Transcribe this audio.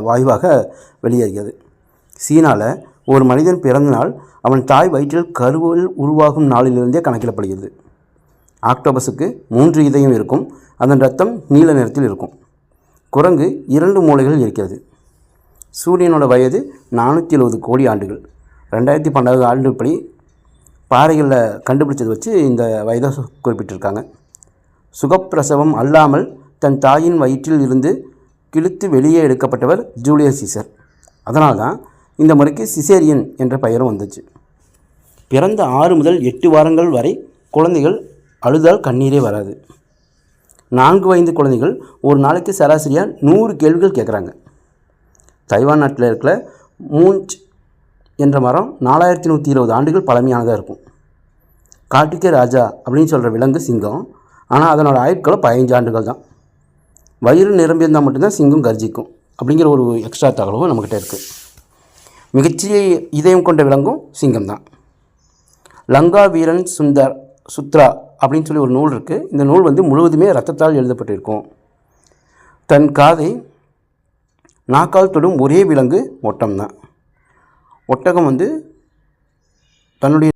வாயுவாக வெளியேறுகிறது. சீனாவில் ஒரு மனிதன் பிறந்த நாள் அவன் தாய் வயிற்றில் கருவில் உருவாகும் நாளிலிருந்தே கணக்கிடப்படுகிறது. ஆக்டோபஸுக்கு 3 இதயம் இருக்கும். அதன் இரத்தம் நீல நிறத்தில் இருக்கும். குரங்கு 2 மூளைகள் இருக்கிறது. சூரியனோட வயது 470 கோடி ஆண்டுகள். 2012 ஆண்டுப்படி பாறைகளில் கண்டுபிடிச்சதை வச்சு இந்த வயதை குறிப்பிட்டிருக்காங்க. சுகப்பிரசவம் அல்லாமல் தன் தாயின் வயிற்றில் இருந்து கிழித்து வெளியே எடுக்கப்பட்டவர் ஜூலியஸ் சீசர். அதனால் தான் இந்த முறைக்கு சிசேரியன் என்ற பெயரும் வந்துச்சு. பிறந்த 6 முதல் 8 வாரங்கள் வரை குழந்தைகள் அழுதால் கண்ணீரே வராது. 4 வயது குழந்தைகள் ஒரு நாளைக்கு சராசரியாக 100 கேள்விகள் கேட்குறாங்க. தைவான் நாட்டில் இருக்கிற மூஞ்ச் என்ற மரம் 4120 ஆண்டுகள் பழமையானதாக இருக்கும். காட்டுக்கே ராஜா அப்படின்னு சொல்கிற விலங்கு சிங்கம். ஆனால் அதனோட ஆயுட்காலம் 15 ஆண்டுகள் தான். வயிறு நிரம்பியிருந்தால் மட்டும்தான் சிங்கம் கர்ஜிக்கும் அப்படிங்கிற ஒரு எக்ஸ்ட்ரா தகவலும் நம்மக்கிட்ட இருக்குது. மிகச்சிறிய இதயம் கொண்ட விலங்கும் சிங்கம் தான். லங்கா வீரன் சுத்ரா அப்படின்னு சொல்லி ஒரு நூல் இருக்குது. இந்த நூல் முழுவதுமே இரத்தத்தால் எழுதப்பட்டிருக்கும். தன் காதை நாக்கால் தொடும் ஒரே விலங்கு ஒட்டகம் தான். ஒட்டகம் தன்னுடைய